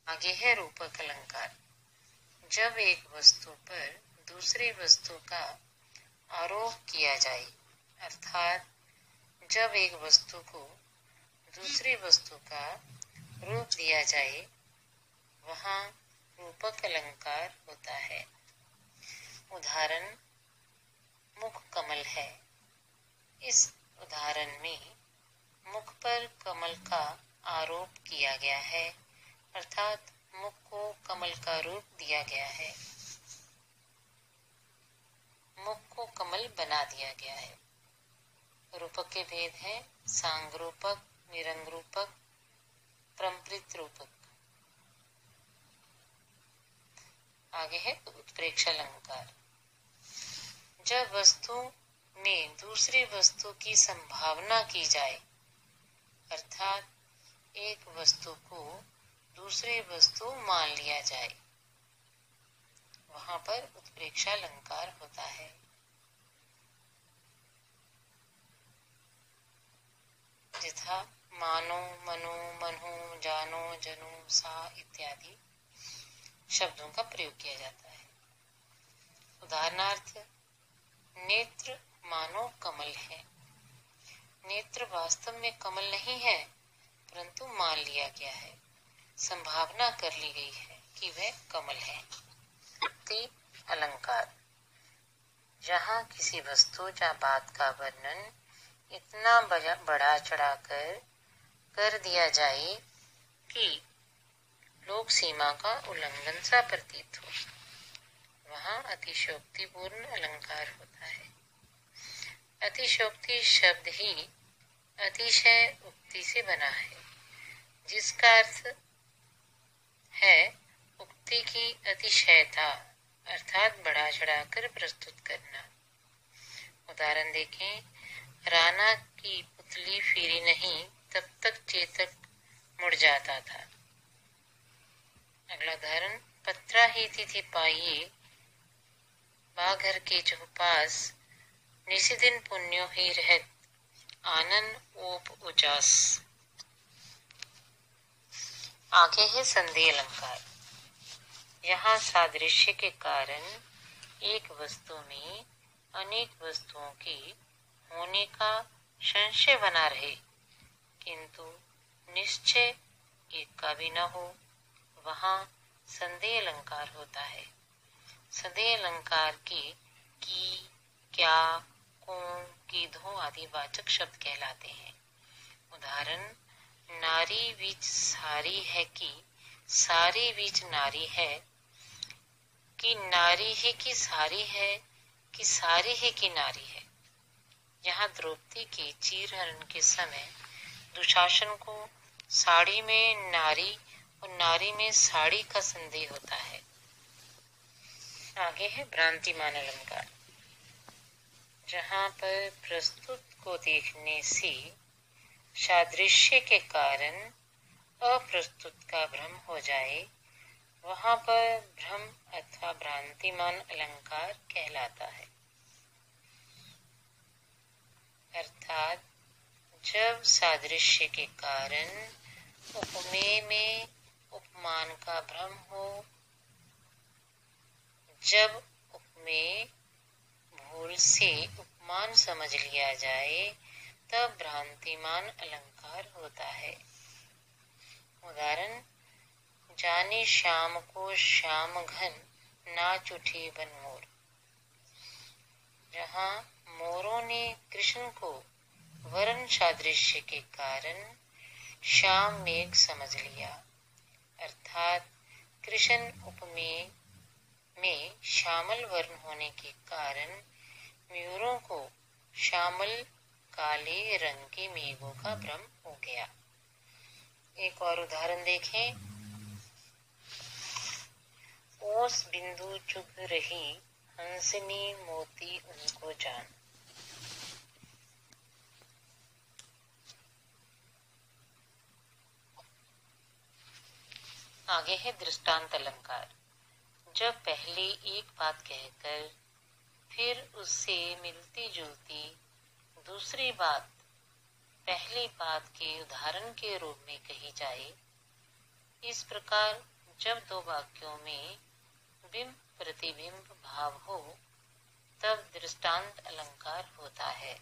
आगे है रूपक अलंकार। जब एक वस्तु पर दूसरी वस्तु का आरोप किया जाए, अर्थात जब एक वस्तु को दूसरी वस्तु का रूप दिया जाए, वहाँ रूपक अलंकार होता है। उदाहरण मुख कमल है। इस उदाहरण में मुख पर कमल का आरोप किया गया है, अर्थात मुख को कमल का रूप दिया गया है, मुख को कमल बना दिया गया है। रूपक के भेद हैं सांग रूपक, निरंग रूपक, परम्परित रूपक। आगे है उत्प्रेक्षा अलंकार। जब वस्तु में दूसरी वस्तु की संभावना की जाए, अर्थात एक वस्तु को दूसरी वस्तु मान लिया जाए, वहां पर उत्प्रेक्षा अलंकार होता है। यथा मानो, मनो, मनु, जानो, जनो, सा इत्यादि शब्दों का प्रयोग किया जाता है। उदाहरणार्थ नेत्र मानो कमल है। नेत्र वास्तव में कमल नहीं है, परंतु मान लिया गया है, संभावना कर ली गई है कि वह कमल है। उक्ति अलंकार। जहाँ किसी वस्तु या बात का वर्णन इतना बढ़ा चढ़ाकर कर दिया जाए कि लोक सीमा का उल्लंघन सा प्रतीत हो, वहाँ अतिशयोक्तिपूर्ण अलंकार होता है। अतिशयोक्ति शब्द ही अतिशय उक्ति से बना है, जिसका अर्थ है उक्ति की अतिशयता, अर्थात बढ़ा चढ़ाकर प्रस्तुत करना। उदाहरण देखें, राना की पुतली फिरी नहीं तब तक चेतक मुड़ जाता था। अगला उदाहरण, पत्रा ही तिथि पाइये बाघर के चौपास, निसी दिन पुण्यो ही रहत आनंद ओप उजास। आगे है संधि अलंकार। यहाँ सादृश्य के कारण एक वस्तु में अनेक वस्तुओं के होने का संशय बना रहे, किंतु निश्चय एक का भी न हो, वहाँ संधि अलंकार होता है। संधि अलंकार के की, क्या, कौन, कीधों आदि वाचक शब्द कहलाते हैं। उदाहरण, नारी बीच सारी है कि सारी बीच नारी है, कि नारी है कि सारी है, कि सारी है कि नारी है। यहाँ द्रौपदी के चीरहरण के समय दुशासन को साड़ी में नारी और नारी में साड़ी का संदेह होता है। आगे है भ्रांतिमान अलंकार। जहाँ पर प्रस्तुत को देखने से सादृश्य के कारण अप्रस्तुत का भ्रम हो जाए, वहाँ पर भ्रम अथवा भ्रांतिमान अलंकार कहलाता है। अर्थात जब सादृश्य के कारण उपमेय में उपमान का भ्रम हो, जब उपमेय भूल से उपमान समझ लिया जाए, तब भ्रांतिमान अलंकार होता है। उदाहरण, जाने श्याम को श्याम घन नाच उठी बन मोर। जहाँ मोरों ने कृष्ण को वर्ण सादृश्य के कारण श्याम मेघ समझ लिया, अर्थात कृष्ण उपमेय में श्यामल वर्ण होने के कारण मयूरों को श्यामल काले रंग के मेघों का भ्रम हो गया। एक और उदाहरण देखें, ओस बिंदु चुभ रही हंसनी मोती उनको जान। आगे है दृष्टांत अलंकार। जब पहले एक बात कहकर फिर उससे मिलती जुलती दूसरी बात पहली बात के उदाहरण के रूप में कही जाए, इस प्रकार जब दो वाक्यों में बिंब प्रतिबिंब भाव हो तब दृष्टांत अलंकार होता है।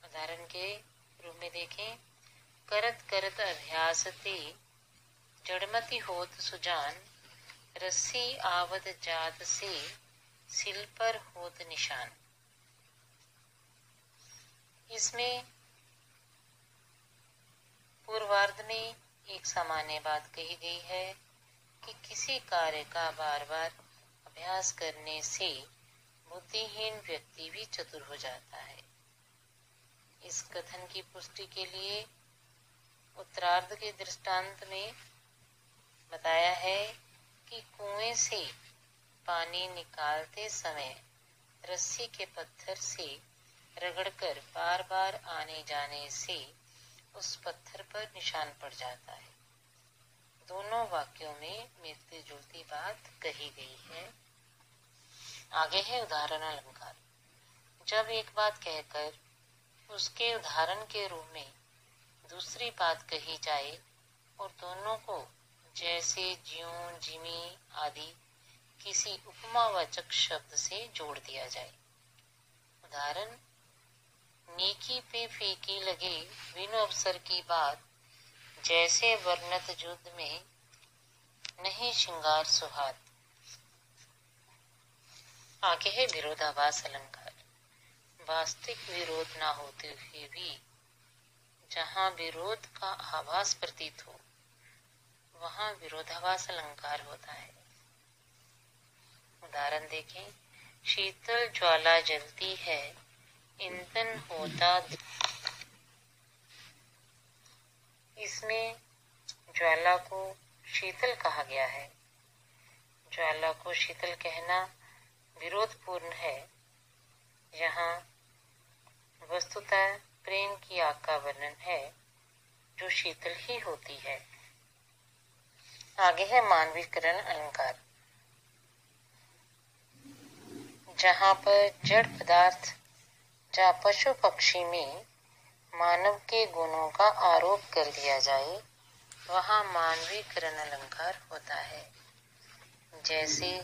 उदाहरण के रूप में देखें, करत करत अभ्यास ते जड़मति होत सुजान, रस्सी आवत जात से सिल पर होत निशान। इसमें पूर्वार्ध में एक सामान्य बात कही गई है कि किसी कार्य का बार बार अभ्यास करने से बुद्धिहीन व्यक्ति भी चतुर हो जाता है। इस कथन की पुष्टि के लिए उत्तरार्ध के दृष्टांत में बताया है कि कुएं से पानी निकालते समय रस्सी के पत्थर से रगड़कर बार बार आने जाने से उस पत्थर पर निशान पड़ जाता है। दोनों वाक्यों में मिलती जुलती बात कही गई है। आगे है उदाहरण अलंकार। जब एक बात कहकर उसके उदाहरण के रूप में दूसरी बात कही जाए और दोनों को जैसे ज्यों जिमी आदि किसी उपमावाचक शब्द से जोड़ दिया जाए। उदाहरण, नेकी पे फीकी लगे बिनु अवसर की बात, जैसे वर्णत युद्ध में नहीं श्रृंगार सुहात। आगे है विरोधाभास अलंकार। वास्तविक विरोध ना होते हुए भी जहाँ विरोध का आभास प्रतीत हो वहाँ विरोधाभास अलंकार होता है। उदाहरण देखें, शीतल ज्वाला जलती है, ईंधन होता। इसमें ज्वाला को शीतल कहा गया है। ज्वाला को शीतल कहना विरोधपूर्ण है। यहाँ वस्तुतः प्रेम की आग का वर्णन है जो शीतल ही होती है। आगे है मानवीकरण अलंकार। जहाँ पर जड़ पदार्थ या पशु पक्षी में मानव के गुणों का आरोप कर दिया जाए वहाँ मानवीकरण अलंकार होता है। जैसे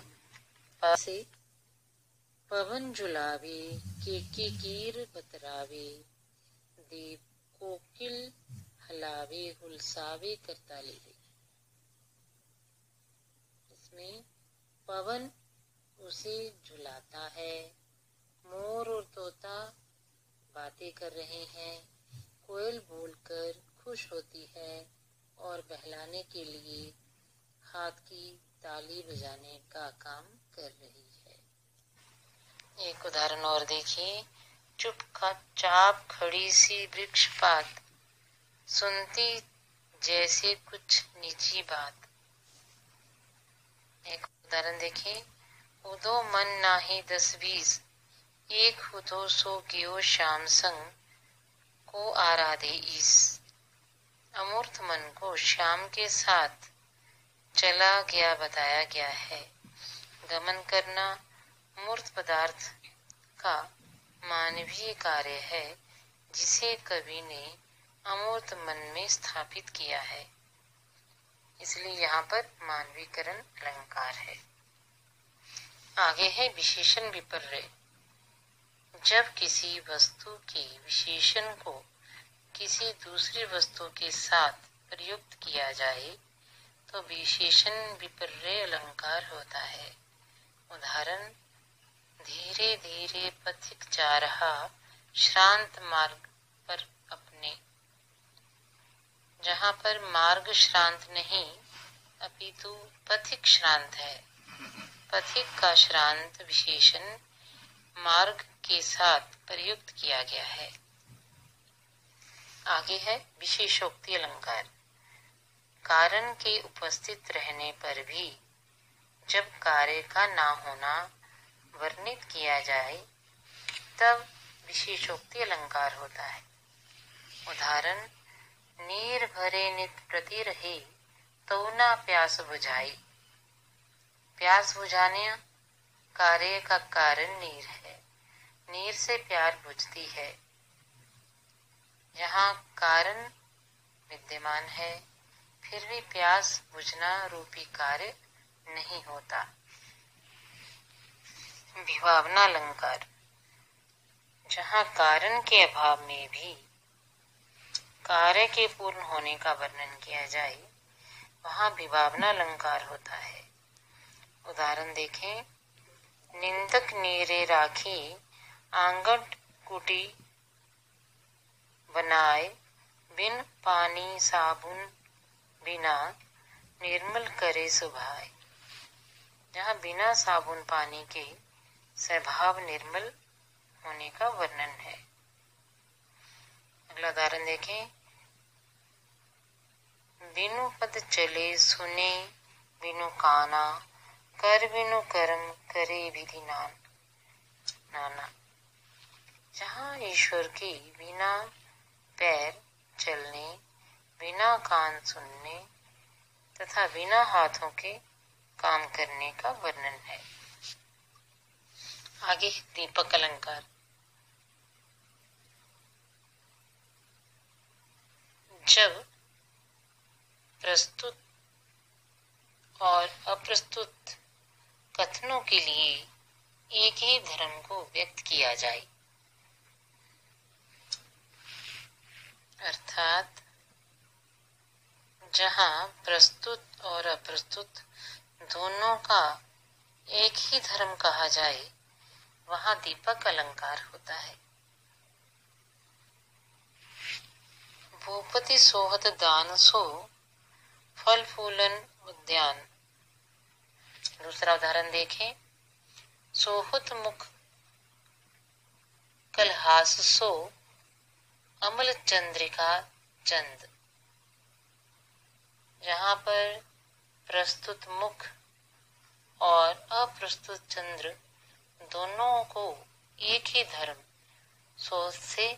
पवन जुलावे के कीर बतरावे, दीप कोकिल हलावे हुलसावे करताली। इसमें पवन उसे झुलाता है, मोर और तोता बातें कर रहे हैं, कोयल बोलकर खुश होती है और बहलाने के लिए हाथ की ताली बजाने का काम कर रही है। एक उदाहरण और देखिए, चुप का चाप खड़ी सी वृक्ष पात, सुनती जैसे कुछ निजी बात। एक उदाहरण देखिए, उदो मन नाही 10-20, एक हुदो सो कियो श्याम संग, को आराधे ईस। अमूर्त मन को श्याम के साथ चला गया बताया गया है। गमन करना मूर्त पदार्थ का मानवीय कार्य है जिसे कवि ने अमूर्त मन में स्थापित किया है, इसलिए यहाँ पर मानवीकरण अलंकार है। आगे है विशेषण विपर्यय। जब किसी वस्तु के विशेषण को किसी दूसरी वस्तु के साथ प्रयुक्त किया जाए तो विशेषण विपर्यय अलंकार होता है। उदाहरण, धीरे धीरे पथिक जा रहा श्रांत मार्ग पर अपने। जहाँ पर मार्ग श्रांत नहीं अपितु पथिक श्रांत है। पथिक का श्रांत विशेषण मार्ग के साथ प्रयुक्त किया गया है। आगे है विशेषोक्ति अलंकार। कारण के उपस्थित रहने पर भी जब कार्य का ना होना वर्णित किया जाए तब विशेषोक्ति अलंकार होता है। उदाहरण, नीर भरे नित प्रति रहे तो ना प्यास बुझाई। प्यास बुझाने कार्य का कारण नीर है। नीर से प्यार बुझती है। यहाँ कारण विद्यमान है फिर भी प्यास बुझना रूपी कार्य नहीं होता। विभावना अलंकार। जहाँ कारण के अभाव में भी कार्य के पूर्ण होने का वर्णन किया जाए, वहाँ विभावना अलंकार होता है। उदाहरण देखें। निंदक नीरे राखी आंगन कुटी बनाए, बिन पानी साबुन बिना निर्मल करे सुभाए। जहाँ बिना साबुन पानी के स्वभाव निर्मल होने का वर्णन है। अगला उदाहरण देखें। बिनु पद चले सुने बिनु काना, कर बिनु कर्म करे विधि नाना। जहाँ ईश्वर की बिना पैर चलने, बिना कान सुनने तथा बिना हाथों के काम करने का वर्णन है। आगे दीपक अलंकार। जब प्रस्तुत और अप्रस्तुत कथनों के लिए एक ही धर्म को व्यक्त किया जाए, अर्थात जहाँ प्रस्तुत और अप्रस्तुत दोनों का एक ही धर्म कहा जाए, वहाँ दीपक अलंकार होता है। भूपति सोहत दान सो, फल फूलन उद्यान। दूसरा उदाहरण देखें। सोहत मुख कलहास सो, अमल चंद्रिका चंद। जहाँ पर प्रस्तुत मुख और अप्रस्तुत चंद्र दोनों को एक ही धर्म सोच से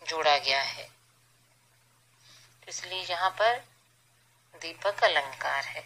जोड़ा गया है, इसलिए यहाँ पर दीपक अलंकार है।